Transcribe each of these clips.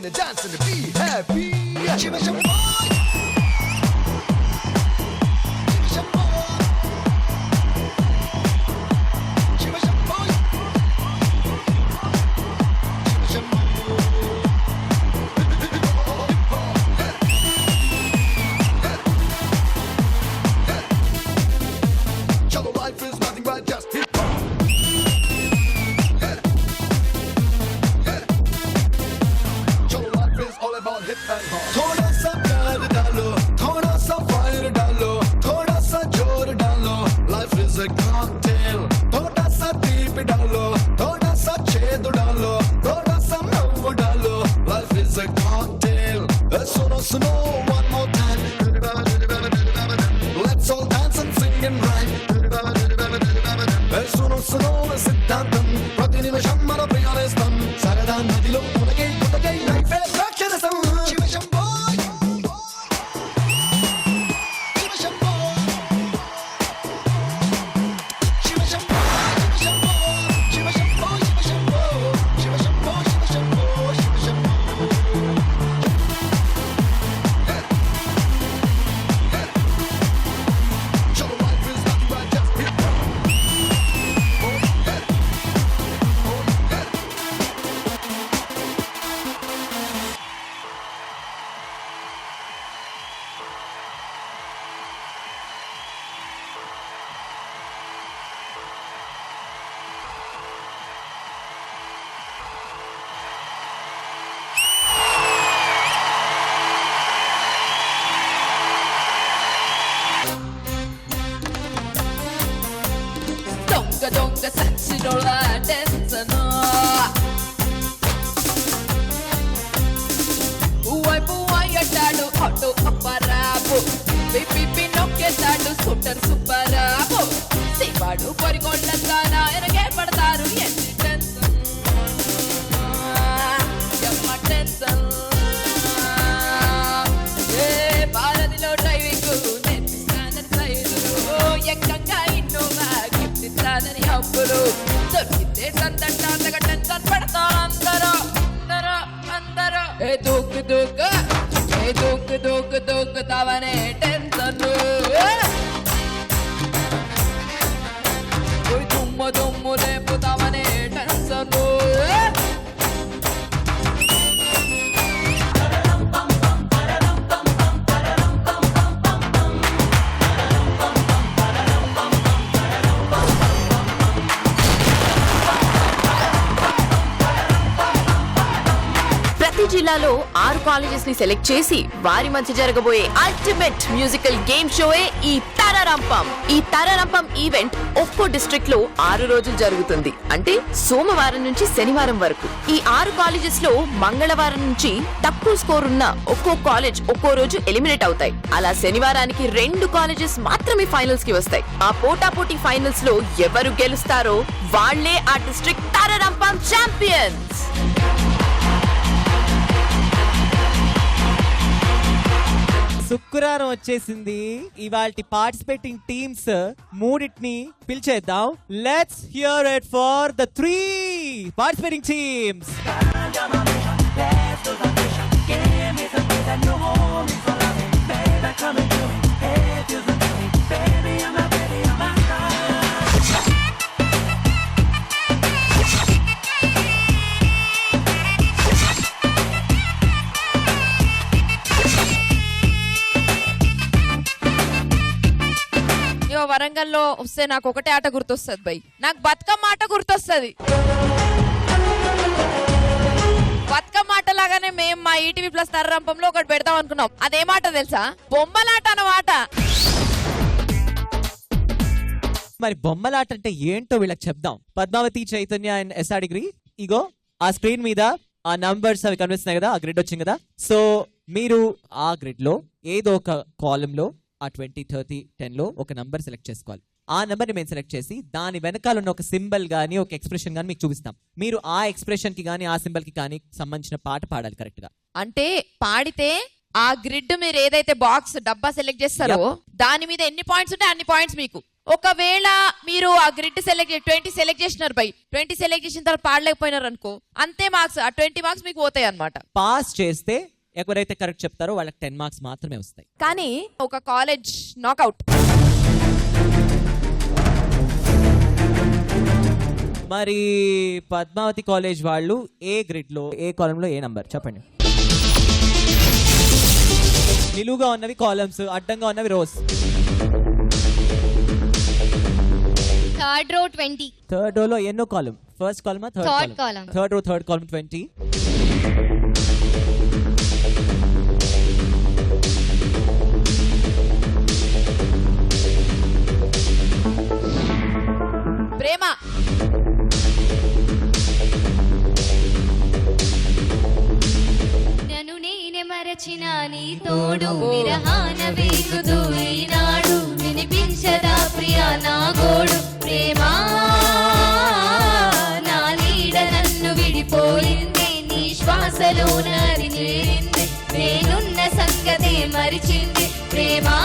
singing and dancing and be happy. Shiva Shambho. थोड़ा सा प्यार डालो, थोड़ा सा फायर डालो, थोड़ा सा जोर डालो, लाइफ इज अ कॉकटेल, थोड़ा सा डीप डालो, थोड़ा सा छेद डालो, थोड़ा सा नव डालो, लाइफ इज अ कॉकटेल. सुनो सुनो one more time, let's all dance and sing and rhyme. सुनो सुनो सिद्धांతం ప్రతి నిమిషం మన ప్రయాణిస్తాం సరదా నదిలో మునగే మునగే లైఫ్ రాక్షరసం. దొంగ సచ్చినోళ్ళ టెన్షన్ వైపు అయ్యటాడు ఆటో అప్పరాపు పిపి నొక్కేశాడు సూటర్ సుబ్బరాపు శివాడు పరిగొండంగానా ఎనగే పడతారు ఎన్ని టెన్షన్ ఎమ్మ టెన్షన్ ఏ భారతిలో డ్రైవింగ్ నేర్పిస్తానని సైడు ఎక్కంగా ఇన్నోవా గిఫ్టిస్తానని హబ్బులు దొరికితే సంతగా టెన్షన్ పడతారు అందరూ అందరూ అందరూ ఏ దూకు దూకు ఏ దూకు దూకు దూకుతావనే టెన్షన్ దుమ్ము దుమ్ము లేపుతావనే టెన్షన్ జిల్లాలో 6 కాలేజెస్ ని సెలెక్ట్ చేసి వారి మధ్య జరగబోయే అల్టిమేట్ మ్యూజికల్ గేమ్ షోయే ఈ తరరంపం. ఈ తరరంపం ఈవెంట్ ఒక్కో డిస్ట్రిక్ట్ లో 6 రోజులు జరుగుతుంది. అంటే సోమవారం నుంచి శనివారం వరకు. ఈ 6 కాలేజెస్ లో మంగళవారం నుంచి తక్కువ స్కోర్ ఉన్న ఒక్కో కాలేజ్ ఒక్కో రోజు ఎలిమినేట్ అవుతాయి. అలా శనివారానికి 2 కాలేజెస్ మాత్రమే ఫైనల్స్ కి వస్తాయి. ఆ పోటాపోటీ ఫైనల్స్ లో ఎవరు గెలుస్తారో వాళ్లే ఆ డిస్ట్రిక్ట్ తరరంపం ఛాంపియన్స్. శుక్రవారం వచ్చేసింది. ఇవాల్టి పార్టిసిపేటింగ్ టీమ్స్ మూడిటిని పిలిచేద్దాం. Let's hear it for the 3 participating teams. వరంగల్లో వస్తే నాకు ఒకటే ఆట గుర్తొస్తుంది బై, నాకు బతుకమ్మ ఆట గుర్తొస్తుంది. బతుకమ్మ ఆట లాగానే మేము మా ఈటీవీ ప్లస్ తరరంపంలో ఒకటి పెడతాం అనుకున్నాం. అదేమాట తెలుసా? బొమ్మలాట అన్నమాట. మరి బొమ్మలాట అంటే ఏంటో వీళ్ళకి చెప్దాం. Padmavathi, Chaitanya and SR degree, ఇగో ఆ స్క్రీన్ మీద ఆ నంబర్స్ అవి కనిపిస్తున్నాయి కదా, ఆ గ్రిడ్ వచ్చింది కదా. సో మీరు ఆ గ్రిడ్ లో ఏదో ఒక కాలమ్ లో ఆ 20, 30, 10 లో ఒక నంబర్ సెలెక్ట్ చేసుకోవాలి. ఆ నంబర్ ని మేము సెలెక్ట్ చేసి దాని వెనకాల ఉన్న ఒక సింబల్ గానీ ఒక ఎక్స్ప్రెషన్ గానీ మీకు చూపిస్తాం. మీరు ఆ ఎక్స్ప్రెషన్ కి గానీ ఆ సింబల్ కి గానీ సంబంధించిన పాట పాడాలి కరెక్ట్ గా. అంటే పాడితే ఆ గ్రిడ్ మీరు ఏదైతే బాక్స్ డబ్బా సెలెక్ట్ చేస్తారో దాని మీద ఎన్ని పాయింట్స్ ఉంటే అన్ని పాయింట్స్ మీకు. ఒకవేళ మీరు ఆ గ్రిడ్ 20 సెలెక్ట్ చేసినారు బై 20 సెలెక్ట్ చేసిన తర్వాత పాడలేకపోయినారు అనుకో అంతే మార్క్స్, ఆ 20 మార్క్స్ మీకు పోతాయి అన్నమాట. పాస్ చేస్తే ఎవరైతే కరెక్ట్ చెప్తారో వాళ్ళకి 10 మార్క్స్ మాత్రమే వస్తాయి. కానీ ఒక కాలేజ్ నాకౌట్. మరి పద్మావతి కాలేజ్ వాళ్ళు ఏ గ్రిడ్ లో, ఏ కాలమ్ లో, ఏ నంబర్ చెప్పండి. నిలువుగా ఉన్నవి కాలమ్స్, అడ్డంగా ఉన్నవి rose. Third row 20. Third row లో ఎన్నో కాలమ్? ఫస్ట్ కాలమా third column? Third row third column 20. ప్రేమ. నన్ను నేనే మరచిన నీ తోడు విరహాన వేగుదు ఈనాడు వినిపించదా ప్రియా నా గోడు ప్రేమా నా నీడ నన్ను విడిపోయింది నీ శ్వాసలో నారి నేరింది నేనున్న సంగతే మరిచింది ప్రేమా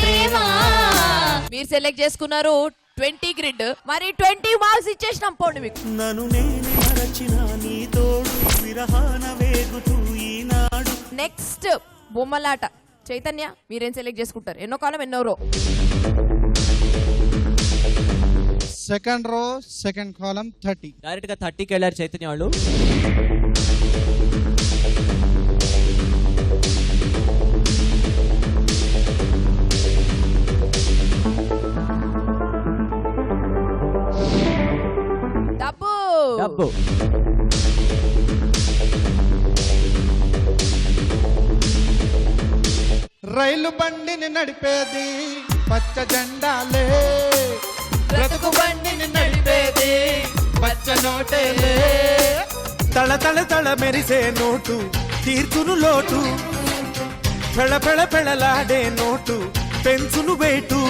ప్రేమా. మీరు సెలెక్ట్ చేసుకున్నారు 20 గ్రిడ్, మరి 20 మార్క్స్ ఇచ్చేసినాం పోండి మీకు. నన్ను నేనే మరచిన నీ తోడు విరహాన వేగుతూ ఈనాడు. నెక్స్ట్ బొమ్మలాట. చైతన్య మీరేం సెలెక్ట్ చేసుకుంటారు? ఎన్నో కాలం ఎన్నో రో? Second row second column 30. Direct గా 30కి వెళ్ళారు చైతన్య వాళ్ళు. డబ్బు. డబ్బు. రైలు బండిని నడిపేది పచ్చ జెండాలే, బ్రతుకు బండిని నడిపేది పచ్చ నోటేలే. తళ తళ తళ మెరిసే నోటు తీర్చును లోటు, పెళ పెళ పెళలాడే నోటు పెంచును వేటు.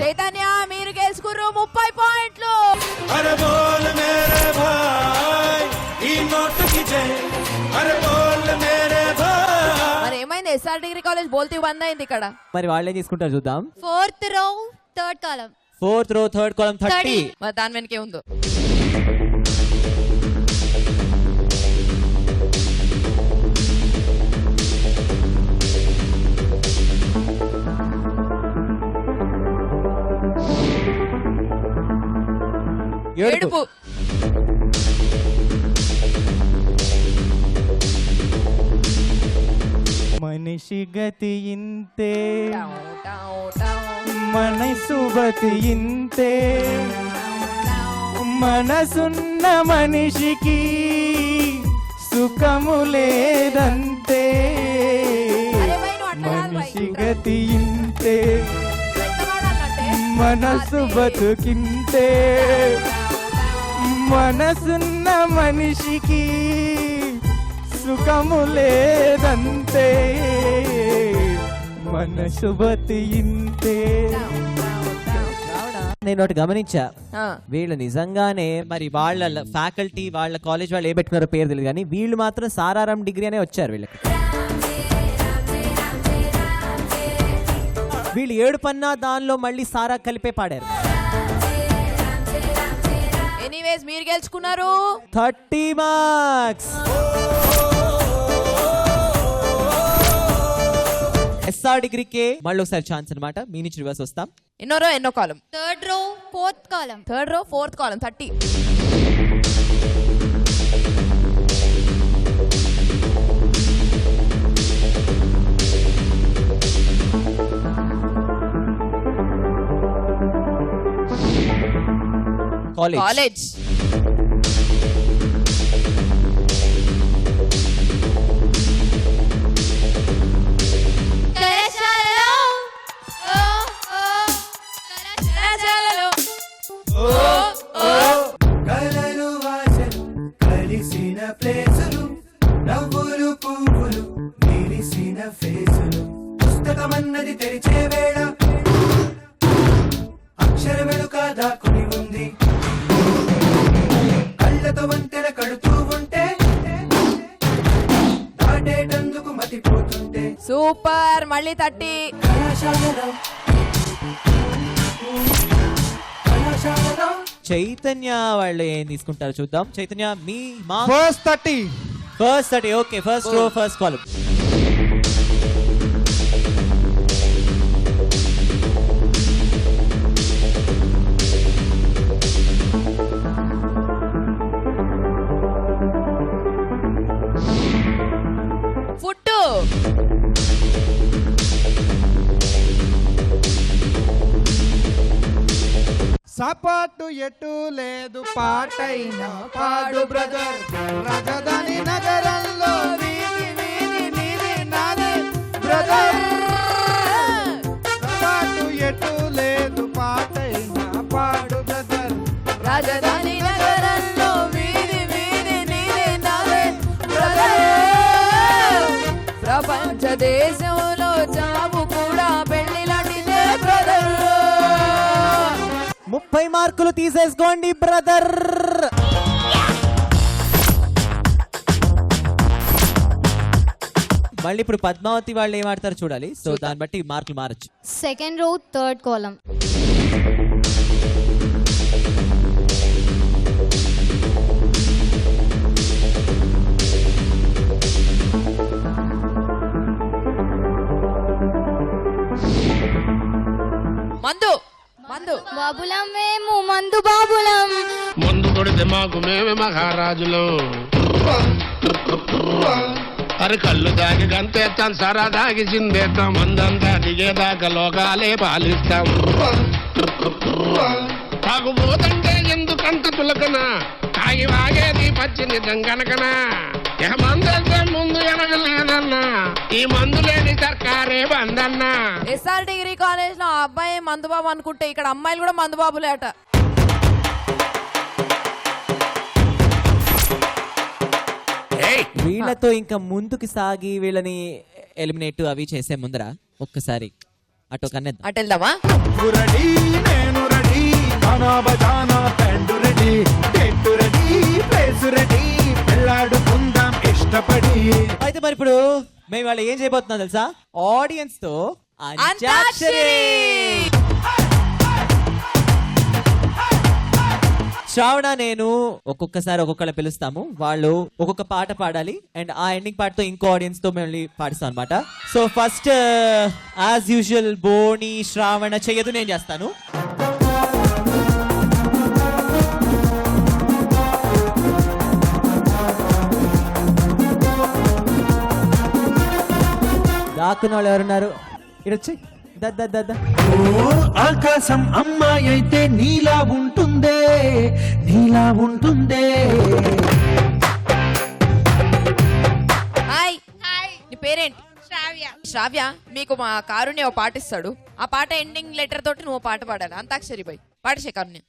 చైతన్య మీరు గెలుచుకుర్రు 30 పాయింట్లు. అరే బోల్ మేరే భాయ్ ఈ నోటుకి జై, అరే బోల్ మేరే భాయ్. మరి ఏమైంది? ఎస్ఆర్ డిగ్రీ కాలేజ్ బోల్తీ బంద్ అయింది ఇక్కడ. మరి వాళ్ళు ఏం తీసుకుంటారు చూద్దాం. ఫోర్త్ రో థర్డ్ కాలం. ఫోర్త్ రో థర్డ్ కాలమ్ 30. మరి దాని వెనకే ఉందో. ఏడుపు. మనిషి గతి ఇంతే, టావ్ టావ్ టావ్. మనసు బతి ఇంతే, మనసున్న మనిషికి సుఖము లేదంతే. అరే భయ్ నువ్వు అట్లా కాదు భయ్. మనిషి గతి ఇంతే, పెద్దవాడు అన్నట్టే. మనసు బతుకింతే, మనసున్న మనిషికి సుఖము లేదంతే, మనసు బతింతే. నేను ఒకటి గమనించా, ఆ. వీళ్ళు నిజంగానే మరి వాళ్ళ ఫ్యాకల్టీ వాళ్ళ కాలేజ్ వాళ్ళు ఏ పెట్టుకున్నారో పేరు తెలియదు కానీ వీళ్ళు మాత్రం సారారాం డిగ్రీ అనే వచ్చారు వీళ్ళకి. వీళ్ళు 7 పన్నా దానిలో మళ్ళీ సారా కలిపే పాడారు. ఎనీవేస్ మీరు గెలుచుకున్నారు 30 మార్క్స్. ఎస్ఆర్ డిగ్రీకే మళ్ళీ ఒకసారి ఛాన్స్ అనమాట. మీ నుంచి రివర్స్ వస్తాం. ఎన్నో రో ఎన్నో కాలం? థర్డ్ రో ఫోర్త్ కాలం. థర్డ్ రో ఫోర్త్ కాలం 30. కాలేజ్. కళాశాలలో ఓ ఓ కళాశాలలో కలలు వాసలు కలిసిన ప్లేసులు, నవ్వులు పువ్వులు విరిసిన ఫేసులు, పుస్తకమన్నది తెరిచే వేళ అక్షరమెలుక దాక్కుని ఉంది, కళ్ళతో వంతెన కడుతూ ఉంటే దాటేటందుకు మతిపోతుంటే. సూపర్. మళ్ళీ 30. కళాశాలలో చైతన్య వాళ్ళు ఏం తీసుకుంటారో చూద్దాం. చైతన్య మీ first 30. First 30. Okay, first row first column. Food. సపాటు ఎటు లేదు పాటైనా పాడు బ్రదర్. రాజధాని నగరంలో వీధి వీధి నీది నాది బ్రదర్. సపాటు ఎటు లేదు పాటైనా పాడు బ్రదర్. రాజధాని నగరంలో వీధి వీధి నీది నాదే బ్రదర్. ప్రపంచ దేశంలో చావు కూడా పెళ్లి లాంటిదే బ్రదర్. 30 మార్కులు తీసేసుకోండి బ్రదర్. మళ్ళీ ఇప్పుడు పద్మావతి వాళ్ళు ఏం ఆడతారో చూడాలి. సో దాన్ని బట్టి మార్కులు మారచ్చు. సెకండ్ రో థర్డ్ కాలం. మందు. మందు. బాబులం మేము మందు బాబులం. మందు కొడితే మాకు మేమే మహారాజులు. అరే కళ్ళు దాగి గంతేస్తాం, సరా దాగి చిందేస్తాం, మందంతా దిగేదాకా లోకాలే పాలిస్తాం. తాగుబోతంటే ఎందుకంత తులకన, తాగి వాగేది పచ్చి నిజం కనుకనా. ఇక మందంతా ముందు ఎనగలేదన్నా, ఈ మందు లేని సర్కారే బందన్నా. ఎస్ఆర్ డిగ్రీ కాలేజ్ లో అబ్బాయి మందుబాబు అనుకుంటే ఇక్కడ అమ్మాయిలు కూడా మందుబాబులేట. వీళ్ళతో ఇంకా ముందుకు సాగి వీళ్ళని ఎలిమినేట్ అవి చేసే ముందర ఒక్కసారి అటు కన్నేద్దాం. అటు వెళ్దామా? రెడీ నేను రెడీ, గానా బజానా band ready, date ready, place ready, పెళ్ళాడుకుందాం ఇష్టపడి. అయితే మరి ఇప్పుడు మేము వాళ్ళు ఏం చేయబోతున్నాం తెలుసా? ఆడియన్స్ తో అంత్యాక్షరి. శ్రావణ నేను ఒక్కొక్కసారి ఒక్కొక్కళ్ళ పిలుస్తాము. వాళ్ళు ఒక్కొక్క పాట పాడాలి అండ్ ఆ ఎండింగ్ పాటతో ఇంకో ఆడియన్స్ తో మేము పాడిస్తాం అనమాట. సో ఫస్ట్ యాజ్ యూజువల్ బోని శ్రావణ చెయ్యదు, నేను చేస్తాను. దాక్కున్న వాళ్ళు ఎవరున్నారు? ఇడొచ్చి ఆకాశం అమ్మాయి అయితే నీలా ఉంటుందే, నీలా ఉంటుందే. హాయ్. నీ పేరేంటి? శ్రావ్య. శ్రావ్య, మీకు మా కారుణ్య ఓ పాట ఇస్తాడు. ఆ పాట ఎండింగ్ లెటర్ తోటి నువ్వు పాట పాడాలి. అంతాక్షరి బై పాడసే కారుణ్య.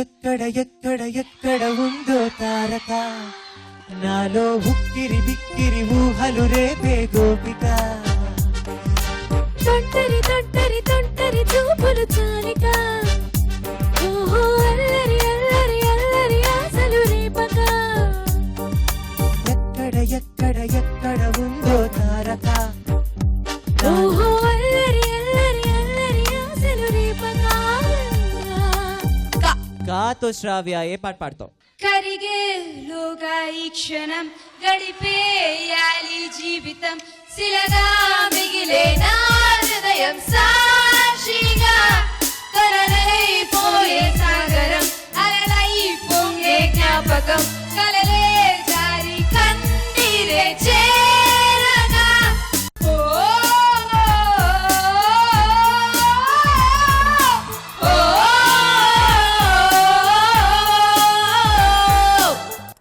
ఎక్కడ ఎక్కడ ఎక్కడ ఉందో తారక, నాలో ఉక్కిరి బిక్కిరి ఊహలు రేపే గోపిక. తొంటరి తొంటరి తొంటరి చూపులు చాలిక, ఓహో అల్లరి అల్లరి అల్లరి ఆశలు రేపక. ఎక్కడ ఎక్కడ ఎక్కడ ఉందో తారక, ఓహో అల్లరి అల్లరి అల్లరి ఆశలు రేపక. కాతో శ్రావ్య ఏ పాట పాడతావు? కరిగేలోగా ఈ క్షణం గడిపేయాలి జీవితం, శిలగా మిగిలే నా హృదయం సాక్షిగా, కలలైపోయే సాగరం అలలై పొంగే జ్ఞాపకం, కలలే జారి కన్నీరే చేరగా. ఓ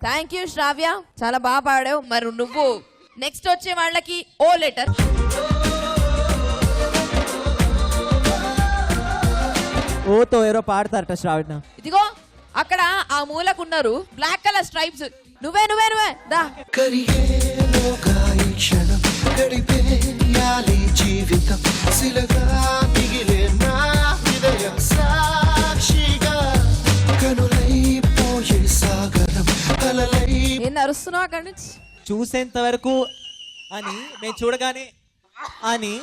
థ్యాంక్ యూ శ్రావ్య, చాలా బాగా పాడావు. మరి నువ్వు నెక్స్ట్ వచ్చే వాళ్ళకి ఓ లెటర్. ఓతో ఎవరో పాడతారట శ్రావణ. ఇదిగో అక్కడ ఆ మూలకున్నారు బ్లాక్ కలర్ స్ట్రైప్స్. నువ్వే నువ్వే నువ్వే దా. కరిగేలోగా ఈ క్షణం గడిపేయాలి జీవితం, శిలగా మిగిలే నా హృదయం సాక్షిగా, కనులైపోయే సాగరం కలలై. ఏం అరుస్తున్నావు అక్కడి నుంచి? చూసేంత వరకు అని నేను చూడగానే అని.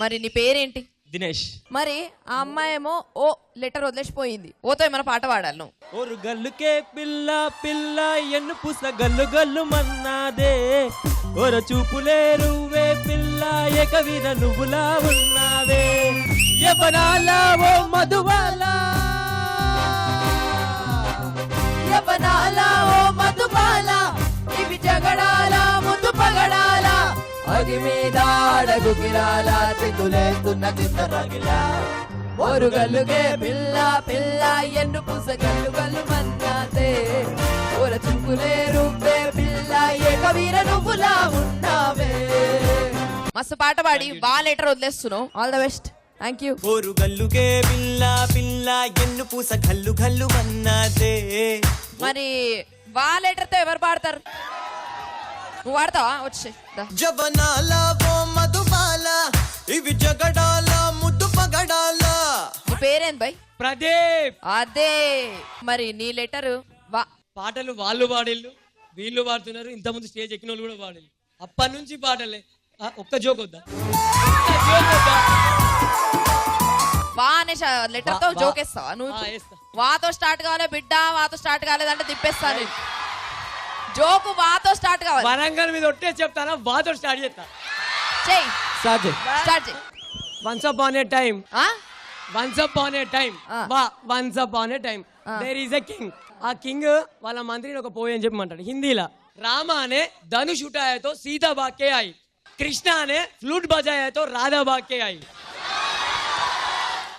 మరి నీ పేరేంటి? దినేష్. మరి ఆ అమ్మాయి ఏమో ఓ లెటర్ వదిలేసిపోయింది. ఓతో ఏమైనా పాట పాడాలి నువ్వు. ఓరు గల్లుకే పిల్ల పిల్ల ఎన్ను పూస గల్లు గల్లు మన్నాదే ఓర చూపులే రువ్వే పిల్ల ఏకవీర నువ్వులా ఉన్నావే యవనాల ఓ మధువాల యవనాల ఓ మధుబాల ఇవి జగడాల ముందు పగడాల అగి మీద అడగు గిరాల చిగులేస్తున్న చిత్తరగిలా ఓరుగల్లుగే పిల్ల పిల్ల ఎన్ను పూస గల్లు గల్లు మన్నాదే ఓర చుక్కులే రువ్వే పిల్ల ఏకవీర నువ్వులా ఉన్నావే. మస్తు పాట పాడి బా లెటర్ వదిలేస్తున్నావు. All the best. Thank you. ఓరు గల్లుకే పిల్ల పిల్ల ఎన్ను పూస గల్లు గల్లు మన్నాదే. మరి బా లెటర్ తో ఎవరు పాడతారు? నువ్వు వాడతావా? వచ్చే జవనాల ఓ మధుబాల ఇవి జగడాల ముద్దు పగడాల. నీ పేరేంది బై? ప్రదీప్. అదే మరి నీ లెటర్ వా. పాటలు వాళ్ళు పాడేళ్ళు, వీళ్ళు పాడుతున్నారు. ఇంతకుముందు స్టేజ్ ఎక్కిన వాళ్ళు కూడా పాడేళ్ళు. అప్పటి నుంచి పాటలే. ఒక్క జోక్ వద్దా? వా అనే లెటర్ తో జోకేస్తావా నువ్వు? వాతో స్టార్ట్ కావాలి బిడ్డ, వాతో స్టార్ట్ కాలేదంటే తిప్పేస్తాను. జోకు వాతో స్టార్ట్ కావాలి. వరంగల్ మీద ఒట్టే చెప్తానా? వాతో స్టార్ట్ చేస్తా. చెయ్యి. స్టార్ట్ చేయి. Once upon a time. Once upon a time. Once upon a time. There is a king. ఆ కింగ్ వాళ్ళ మంత్రిని ఒక పోయి అని చెప్పమంటాడు హిందీలో. రామ అనే ధనుష్ ఉఠాయే తో సీతా బాకే आई. कृष्णा ने फ्लूट बजाया तो राधा भाग के आई.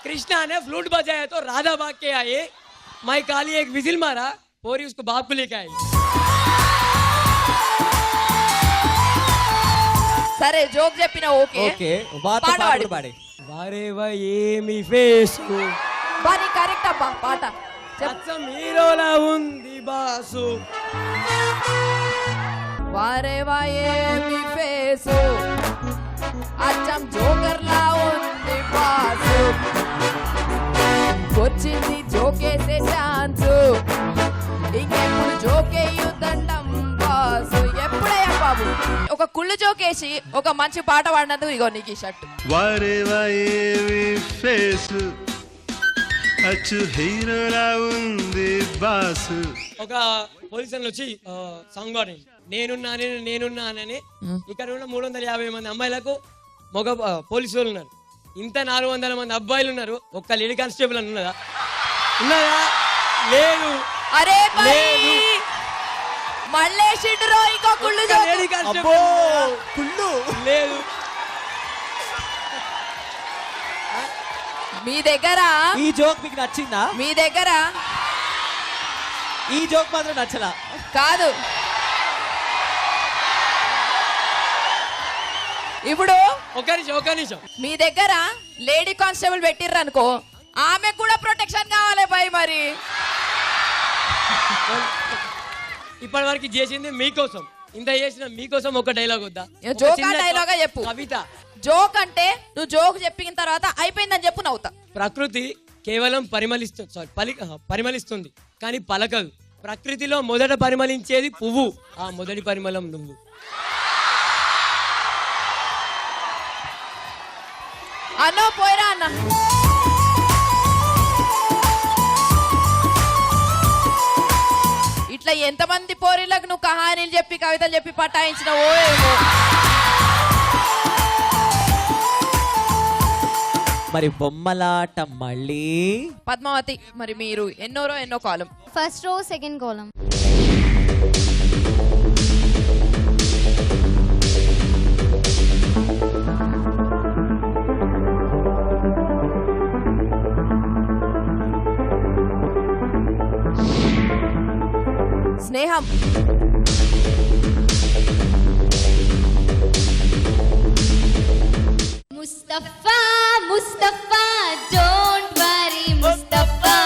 कृष्णा ने फ्लूट बजाया तो राधा भाग के आई. मैं काली एक विजिल मारा, पोरी उसको बाप को लेके आई. సరే జోక్ చెప్పిన ఓకే. ఓకే వాతో పాట పాడి. వారేవా ఏమి ఫేసు బాని కరెక్ట్ అబ్బా పాట. అచ్చం హీరోలా ఉంది బాసు. వారేవా ఏమి ఫేసు అచ్చం జోకర్ లా ఉంది బాసు. వచ్చింది జోకేసే ఛాన్స్, ఇంకెప్పుడు జోకేయుద్దండం బాసు. ఎప్పుడయ్యా బాబు ఒక కుళ్ళు జోకేసి ఒక మంచి పాట పాడినందుకు ఇగో నీకు ఈ షర్ట్. వారేవా ఏమి ఫేసు అచ్చు హీరోలా ఉంది బాసు. ఒక పోలీసులు వచ్చి సాంగ్ పాడి నేనున్నానని ఇక్కడ ఉన్న 350 మంది అమ్మాయిలకు మగ పోలీసు వాళ్ళు ఉన్నారు. ఇంత 400 మంది అబ్బాయిలు ఉన్నారు. ఒక్క లేడీ కానిస్టేబుల్ అని ఉన్నదా? లేదు. అరే మల్లేషిడ్రో ఇంకో కుళ్ళు లేడీ కానిస్టేబుల్ కుళ్ళు లేదు. మీ దగ్గర ఈ జోక్ మీకు నచ్చిందా? మీ దగ్గర ఈ జోక్ మాత్రం నచ్చలా కాదు. ఇప్పుడు ఒక నిమిషం మీ దగ్గర లేడీ కానిస్టేబుల్ పెట్టిర్రు అనుకో, ఆమె కూడా ప్రొటెక్షన్ కావాలి భయ్. మరి ఇప్పటి వరకు చేసింది మీకోసం, ఇంత చేసిన మీకోసం ఒక డైలాగ్ వద్దా? జోకా డైలాగా చెప్పు. కవిత. జోక్ అంటే నువ్వు జోక్ చెప్పిన తర్వాత అయిపోయిందని చెప్పు నవ్వుతా. ప్రకృతి కేవలం పరిమళిస్తుంది కానీ పలకదు. ప్రకృతిలో మొదట పరిమళించేది పువ్వు, ఆ మొదటి పరిమళం నువ్వు. అన్నో పోయిరా అన్న. ఇట్లా ఎంతమంది పోరీలకు నువ్వు కహానీలు చెప్పి కవితలు చెప్పి పటాయించినవో ఏమో. మరి బొమ్మలాట మళ్ళీ పద్మావతి, మరి మీరు ఎన్నో కాలం? First row second column. స్నేహం. ముస్తఫా ముస్తఫా డోంట్ వరీ ముస్తఫా,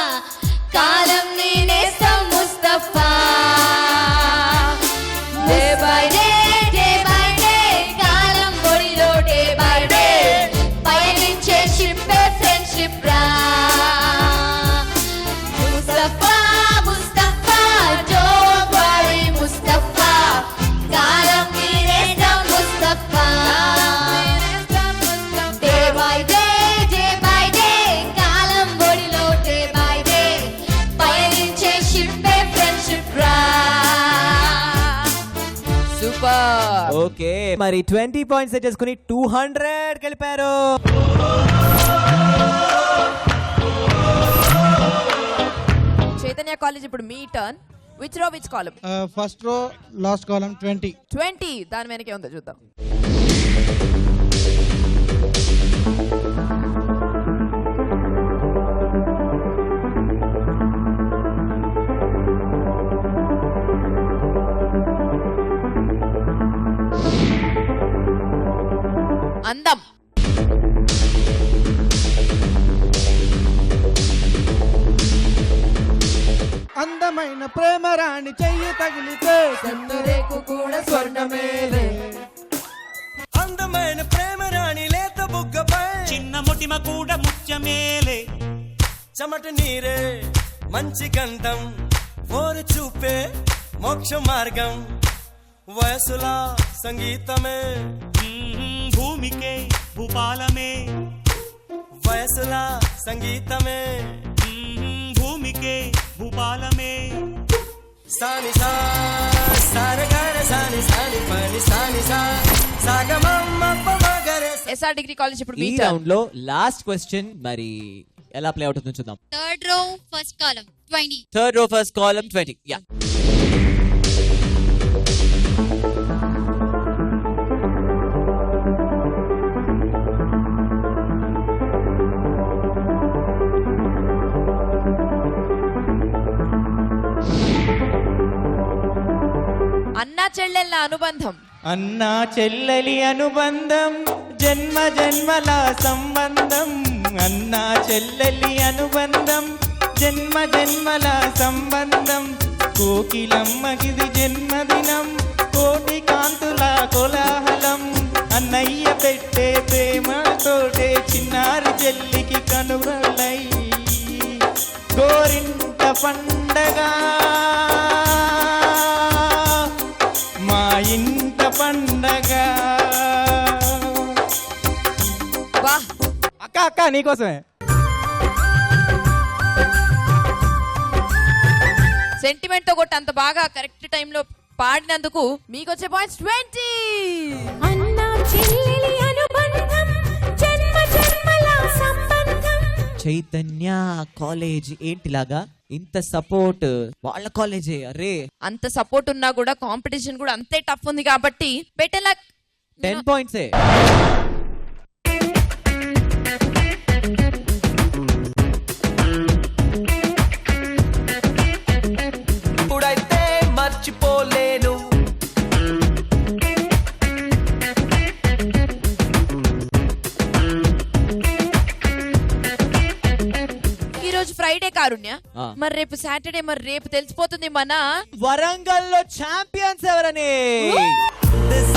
కాలం నేనేస్తా ముస్తఫా. డే బై డే కాలం ఒడిలో డే బై డే పయనించే షిప్ ఫ్రెండ్షిప్ రా. ముస్తఫా ముస్తఫా డోంట్ వరీ ముస్తఫా, కాలం నేనేస్తా Mustafa. Day by day okay మరి 20 పాయింట్స్ సెట్ చేసుకుని 200 గెలిపారు. చైతన్య కాలేజ్ ఇప్పుడు మీ టర్న్. విచ్ రో which column? First row last column 20. 20 దాని వెనకే ఉందో చూద్దాం. అందం. అందమైన ప్రేమ రాణి చెయ్యి తగిలితే చంద్రురేకు కూడా స్వర్ణమేలే. అందమైన ప్రేమ రాణి లేత బుగ్గపై చిన్న ముటిమ కూడా ముత్యమేలే. చెమట నీరే మంచి గంధం ఓరు చూపే మోక్ష మార్గం వయసులా సంగీతమే భూమికే భూపాలమే వయసులా సంగీతమే భూమికే భూపాలమే. సాని సా సారగార సాని సాని పని సాని సా సాగమమ్మ పమగరే. ఎస్ఆర్ డిగ్రీ కాలేజ్ ఇప్పుడు ఈ మీ టర్న్. రౌండ్ లో లాస్ట్ క్వశ్చన్ మరి ఎలా ప్లే అవుట్ అవుతుందో చూద్దాం. Third row first column 20. Third row first column 20. Yeah అన్నా చెల్లెళ్ళ అనుబంధం. అన్నా చెల్లెలి అనుబంధం జన్మ జన్మల సంబంధం. అన్నా చెల్లెలి అనుబంధం జన్మ జన్మల సంబంధం. కోకిలమ్మకిది జన్మదినం కోటి కాంతుల కోలాహలం. అన్నయ్య పెట్టే ప్రేమతోటే చిన్నారి చెల్లికి కనుగొలై గోరింట పండగ మా ఇంట పండగ. వా అక్క అక్క నీకోసమే. సెంటిమెంట్ తో కొట్టి అంత బాగా కరెక్ట్ టైం లో పాడినందుకు మీకు వచ్చే పాయింట్స్ 20. అన్నా చెల్లెలి అనుబంధం జన్మ జన్మల సంబంధం. చైతన్య కాలేజ్ ఏంటిలాగా ఇంత సపోర్ట్ వాళ్ళ కాలేజే. అరే అంత సపోర్ట్ ఉన్నా కూడా కాంపిటీషన్ కూడా అంతే టఫ్ ఉంది కాబట్టి బెటర్ లక్. 10 పాయింట్సే. ఇప్పుడైతే మర్చిపోలేను ఈ రోజు ఫ్రైడే కారుణ్య, ఆ. మరి రేపు సాటర్డే, మరి రేపు తెలిసిపోతుంది మన వరంగల్లో ఛాంపియన్స్ ఎవరని. This